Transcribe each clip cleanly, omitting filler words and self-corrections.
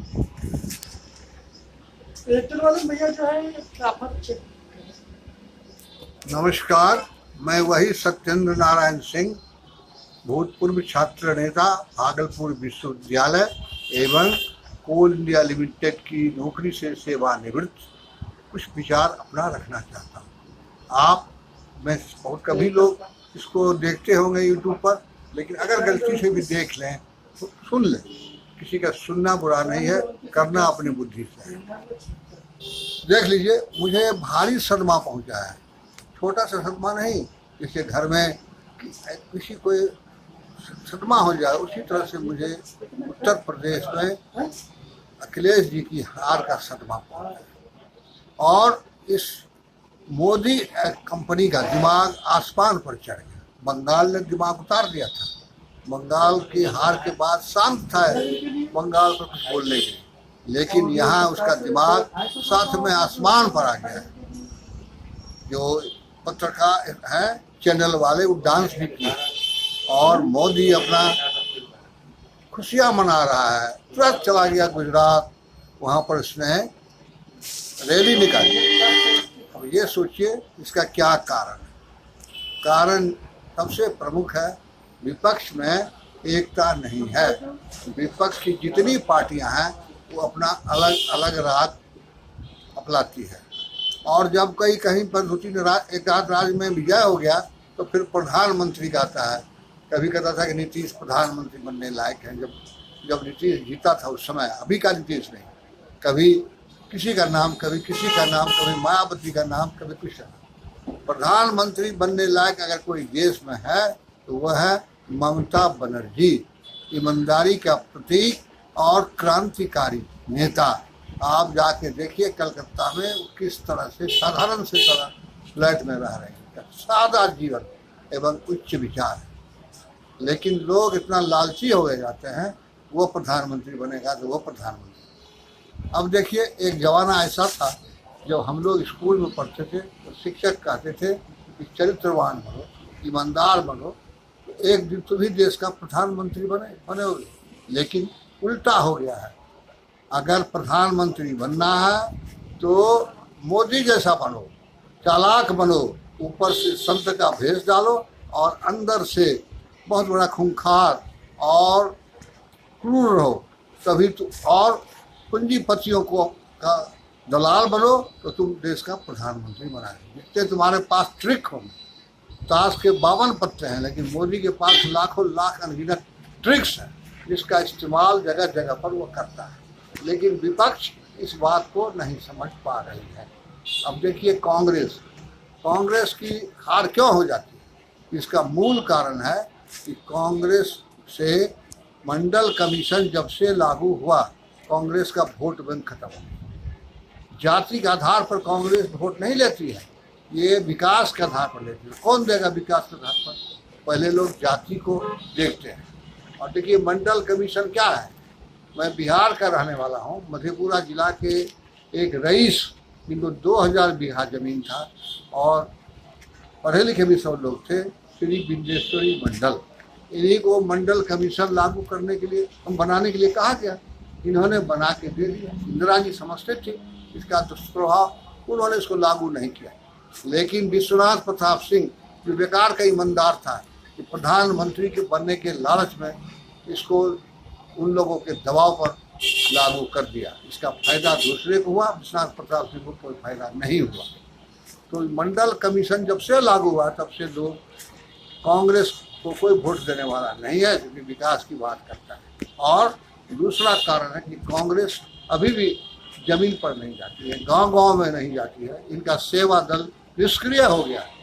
Airtel वाले भैया जो है ट्राफिक चेक। नमस्कार, मैं वही सत्येंद्र नारायण सिंह, भूतपूर्व छात्र नेता, भागलपुर विश्वविद्यालय एवं कोल इंडिया लिमिटेड की नौकरी से सेवानिवृत्त कुछ विचार अपना रखना चाहता हूँ। आप में बहुत कभी लोग इसको देखते होंगे यूट्यूब पर, लेकिन अगर गलती से भी देख लें तो सुन लें। किसी का सुनना बुरा नहीं है, करना अपनी बुद्धि से है। देख लीजिए, मुझे भारी सदमा पहुंचा है। छोटा सा सदमा नहीं, जैसे घर में किसी कोई सदमा हो जाए, उसी तरह से मुझे उत्तर प्रदेश में अखिलेश जी की हार का सदमा पहुंचा। और इस मोदी कंपनी का दिमाग आसमान पर चढ़ गया। बंगाल ने दिमाग उतार दिया था। बंगाल की हार के बाद शांत था बंगाल पर कुछ बोलने के लिए, लेकिन यहाँ उसका दिमाग साथ में आसमान पर आ गया है। जो पत्रकार है, चैनल वाले, वो डांस भी किए और मोदी अपना खुशियाँ मना रहा है। तुरंत चला गया गुजरात, वहाँ पर उसने रैली निकाली। अब ये सोचिए इसका क्या कारण है। कारण सबसे प्रमुख है, विपक्ष में एकता नहीं है। विपक्ष की जितनी पार्टियां हैं वो अपना अलग अलग राग अपनाती है, और जब कहीं पर एक आध राज्य में विजय हो गया तो फिर प्रधानमंत्री कहता है। कभी कहता था कि नीतीश प्रधानमंत्री बनने लायक हैं, जब नीतीश जीता था उस समय। अभी का नीतीश नहीं, कभी किसी का नाम, कभी किसी का नाम, कभी मायावती का नाम, कभी कुछ का नाम। प्रधानमंत्री बनने लायक अगर कोई देश में है तो वह है ममता बनर्जी, ईमानदारी का प्रतीक और क्रांतिकारी नेता। आप जाके देखिए कलकत्ता में किस तरह से साधारण से तरह फ्लैट में रह रहे हैं। सादा जीवन एवं उच्च विचार है, लेकिन लोग इतना लालची हो गए जाते हैं, वो प्रधानमंत्री बनेगा तो वो प्रधानमंत्री। अब देखिए, एक जमाना ऐसा था जब हम लोग स्कूल में पढ़ते थे तो शिक्षक कहते थे कि चरित्रवान बनो, ईमानदार बनो, एक दिन तो भी देश का प्रधानमंत्री बने। लेकिन उल्टा हो गया है। अगर प्रधानमंत्री बनना है तो मोदी जैसा बनो, चालाक बनो, ऊपर से संत का भेष डालो और अंदर से बहुत बड़ा खूंखार और क्रूर रहो, तभी तो। और पूंजीपतियों को का दलाल बनो तो तुम देश का प्रधानमंत्री बनाए। जितने तुम्हारे पास ट्रिक होंगे, ताश के 52 पत्ते हैं, लेकिन मोदी के पास लाखों लाख अनगिनत ट्रिक्स हैं, जिसका इस्तेमाल जगह जगह पर वो करता है। लेकिन विपक्ष इस बात को नहीं समझ पा रही है। अब देखिए, कांग्रेस की हार क्यों हो जाती है? इसका मूल कारण है कि कांग्रेस से मंडल कमीशन जब से लागू हुआ, कांग्रेस का वोट बैंक खत्म हो गया। जाति के आधार पर कांग्रेस वोट नहीं लेती है, ये विकास के आधार पर लेती है। कौन देगा विकास के आधार पर? पहले लोग जाति को देखते हैं। और देखिए, मंडल कमीशन क्या है? मैं बिहार का रहने वाला हूँ। मधेपुरा जिला के एक रईस, इनको 2000 बीघा जमीन था और पढ़े लिखे भी सब लोग थे, श्री बिंदेश्वरी मंडल। इन्हीं को मंडल कमीशन लागू करने के लिए, बनाने के लिए कहा गया। इन्होंने बना के दे दिया। इंदिरा जी समझते थे इसका दुष्प्रभाव, उन्होंने इसको लागू नहीं किया। लेकिन विश्वनाथ प्रताप सिंह, जो बेकार का ईमानदार था, कि प्रधानमंत्री के बनने के लालच में इसको उन लोगों के दबाव पर लागू कर दिया। इसका फायदा दूसरे को हुआ, विश्वनाथ प्रताप सिंह को कोई फायदा नहीं हुआ। तो मंडल कमीशन जब से लागू हुआ तब से लोग कांग्रेस को कोई वोट देने वाला नहीं है, क्योंकि विकास की बात करता है। और दूसरा कारण है कि कांग्रेस अभी भी जमीन पर नहीं जाती है, गांव-गांव में नहीं जाती है। इनका सेवा दल निष्क्रिय हो गया है।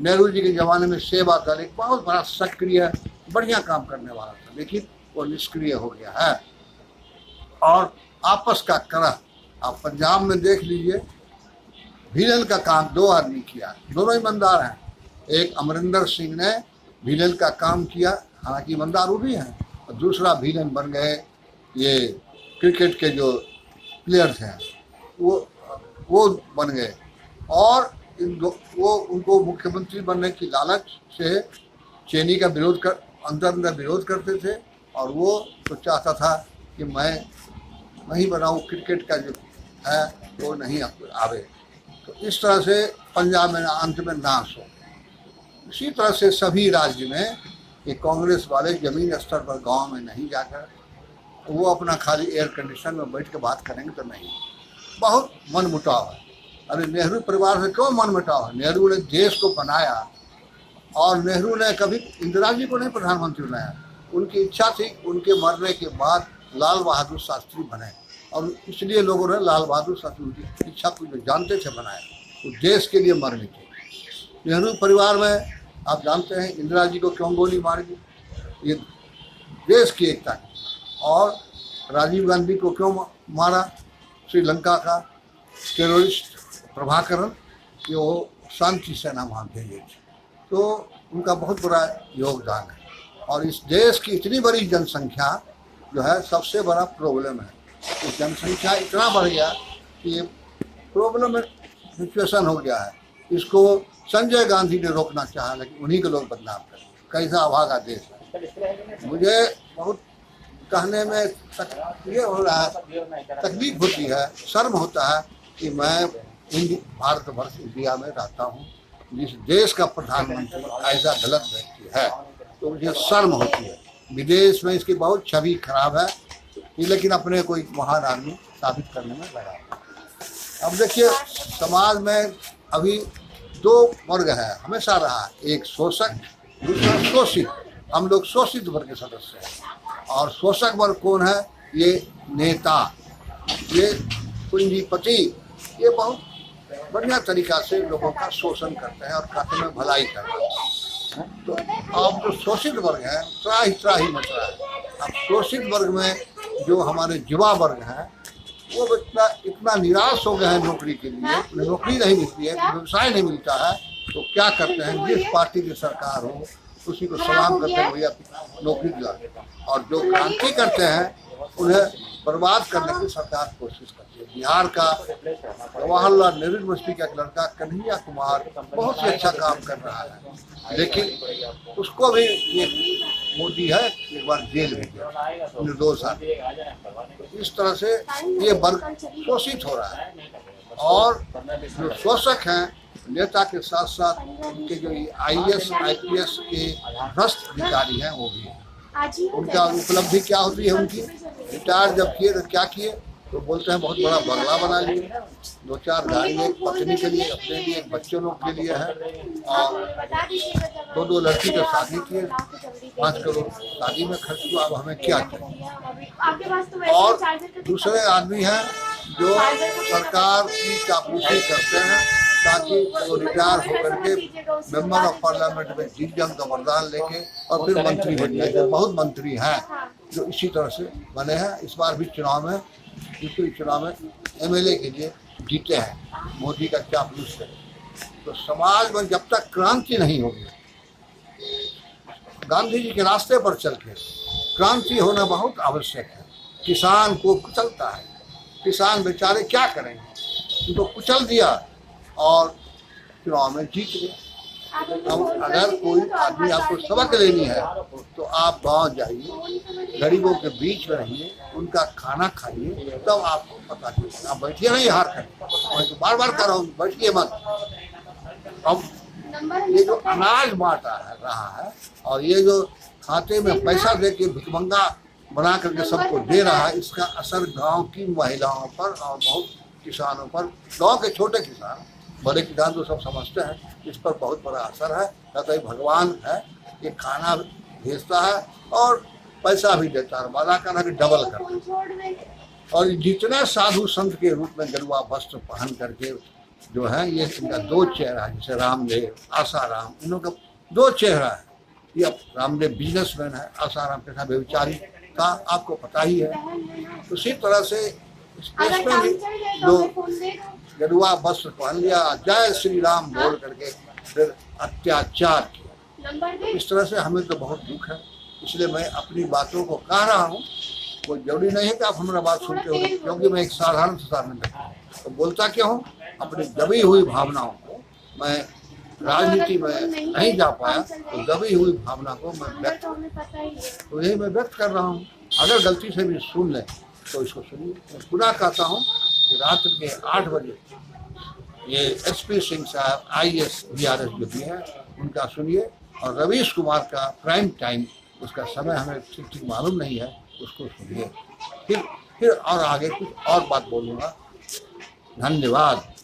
नेहरू जी के ज़माने में सेवा दल एक बहुत बड़ा सक्रिय, बढ़िया काम करने वाला था, लेकिन वो निष्क्रिय हो गया है। और आपस का कलह आप पंजाब में देख लीजिए। विलन का काम 2 आदमी किया, दोनों ईमानदार हैं। एक अमरिंदर सिंह ने विलन का काम किया, हालांकि ईमानदार वो भी हैं, और दूसरा विलन बन गए ये क्रिकेट के जो प्लेयर्स हैं, वो बन गए। और वो उनको मुख्यमंत्री बनने की लालच से चेनी का विरोध कर अंदर विरोध करते थे, और वो तो चाहता था कि मैं मैं ही बनाऊँ, क्रिकेट का जो है वो नहीं आवे। तो इस तरह से पंजाब में अंत में नाश हो। इसी तरह से सभी राज्य में ये कांग्रेस वाले जमीन स्तर पर गांव में नहीं जाकर वो अपना खाली एयर कंडीशन में बैठ के बात करेंगे तो नहीं। बहुत मन मुटाव है। अरे नेहरू परिवार से क्यों मन मुटाव है? नेहरू ने देश को बनाया और नेहरू ने कभी इंदिरा जी को नहीं प्रधानमंत्री बनाया। उनकी इच्छा थी उनके मरने के बाद लाल बहादुर शास्त्री बने और इसलिए लोगों ने लाल बहादुर शास्त्री की इच्छा को जो जानते थे बनाया। तो देश के लिए मर गए थे। नेहरू परिवार में आप जानते हैं इंदिरा जी को क्यों गोली मार दी? ये देश की एकता की। और राजीव गांधी को क्यों मारा? श्रीलंका का टेररिस्ट प्रभाकरन, ये वो शांति सेना वहाँ भेजे थे। तो उनका बहुत बड़ा योगदान है। और इस देश की इतनी बड़ी जनसंख्या जो है सबसे बड़ा प्रॉब्लम है। तो जनसंख्या इतना बढ़ गया कि ये प्रॉब्लम सिचुएशन हो गया है। इसको संजय गांधी ने रोकना चाहा लेकिन उन्हीं के लोग बदनाम कर। कैसा अभागा देश है। मुझे बहुत कहने में ये हो रहा है, तकलीफ होती है, शर्म होता है कि मैं भारतवर्ष इंडिया में रहता हूँ, जिस देश का प्रधानमंत्री ऐसा गलत व्यक्ति है तो मुझे शर्म होती है। विदेश में इसकी बहुत छवि खराब है, लेकिन अपने को एक महान आदमी साबित करने में लगा है। अब देखिए समाज में अभी दो वर्ग है, हमेशा रहा, एक शोषक दूसरा शोषित। हम लोग शोषित वर्ग के सदस्य हैं। और शोषक वर्ग कौन है? ये नेता, ये पूंजीपति, ये बहुत बढ़िया तरीका से लोगों का शोषण करते हैं और खाते में भलाई करते हैं। तो अब जो शोषित वर्ग है त्राही मच रहा है। अब शोषित वर्ग में जो हमारे युवा वर्ग है वो इतना निराश हो गए हैं नौकरी के लिए। नौकरी नहीं मिलती है, व्यवसाय नहीं मिलता है, तो क्या करते हैं? जिस पार्टी की सरकार हो उसी को सलाम करते हैं, भैया नौकरी दिला। और जो क्रांति करते हैं उन्हें बर्बाद करने की सरकार कोशिश करती है। बिहार का जवाहरलाल नेहरू यूनिवर्सिटी का एक लड़का कन्हैया कुमार बहुत ही अच्छा काम कर रहा है, लेकिन उसको भी एक मोदी है एक बार जेल भेजा, निर्दोष आदमी। इस तरह से ये वर्ग शोषित हो रहा है। और जो शोषक हैं नेता के साथ साथ उनके जो IAS IPS के भ्रष्ट अधिकारी हैं वो भी हैं। उनका उपलब्धि क्या होती है? उनकी रिटायर जब किए तो क्या किए? तो बोलते हैं बहुत बड़ा बंगला बना लिए, 2-4 गाड़ी, एक पत्नी के लिए, अपने लिए, एक बच्चों लोग के लिए है, और 2 लड़की की शादी किए, 5 करोड़ शादी में खर्च हुआ। अब हमें क्या चाहिए? और दूसरे आदमी हैं जो सरकार की चापलूसी करते हैं ताकि वो रिटायर होकर के मेंबर ऑफ पार्लियामेंट में जीत जंग का वरदान लेके और फिर मंत्री बन जाए। बहुत मंत्री हैं जो इसी तरह से बने हैं। इस बार भी चुनाव में MLA के लिए जीते हैं मोदी का चापलूस से। तो समाज में जब तक क्रांति नहीं होगी, गांधी जी के रास्ते पर चल के क्रांति होना बहुत आवश्यक है। किसान को कुचलता है, किसान बेचारे क्या करेंगे? उनको कुचल दिया और चुनाव में जीत गए। अब अगर कोई आदमी आपको सबक लेनी है तो आप गांव जाइए, गरीबों के बीच में रहिए, उनका खाना खाइए, तब आपको पता चलेगा। आप बैठिए नहीं हार कर, मैं तो बार बार कर रहा हूँ, बैठिए मत। अब ये जो अनाज बांटा रहा है और ये जो खाते में पैसा दे के भिखमंगा बना करके सबको दे रहा है, इसका असर गांव की महिलाओं पर और बहुत किसानों पर, गांव के छोटे किसान, बड़े किसान तो सब समझते हैं, इस पर बहुत बड़ा असर है। कहते हैं भगवान है, ये खाना भेजता है और पैसा भी देता है, वादा करना कि डबल करता। और जितने साधु संत के रूप में गेरुआ वस्त्र पहन करके जो है, ये इनका 2 चेहरा है। जैसे रामदेव, आसाराम, इन का 2 चेहरा है। ये रामदेव बिजनेसमैन है, आसाराम के साथ व्यभिचारी का आपको पता ही है। तो इसी तरह से इसमें भी जो गेरुआ वस्त्र पहन लिया, जय श्री राम बोल करके फिर अत्याचार किया। इस तरह से हमें तो बहुत दुख है। इसलिए मैं अपनी बातों को कह रहा हूँ। कोई जरूरी नहीं है कि आप हमारा बात सुनते हो, क्योंकि मैं एक साधारण व्यक्ति हूँ। तो बोलता क्या हूँ? अपनी दबी हुई भावनाओं को, मैं राजनीति में नहीं जा पाया तो दबी हुई भावना को मैं व्यक्त, तो यही मैं व्यक्त कर रहा हूँ। अगर गलती से भी सुन लें तो इसको सुनिए। मैं पुनः कहता हूँ कि रात्रि के 8 बजे ये SP सिंह साहब IAS VRS जो भी हैं उनका सुनिए, और रवीश कुमार का प्राइम टाइम, उसका समय हमें ठीक ठीक मालूम नहीं है, उसको सुनिए। फिर और आगे कुछ और बात बोलूँगा। धन्यवाद।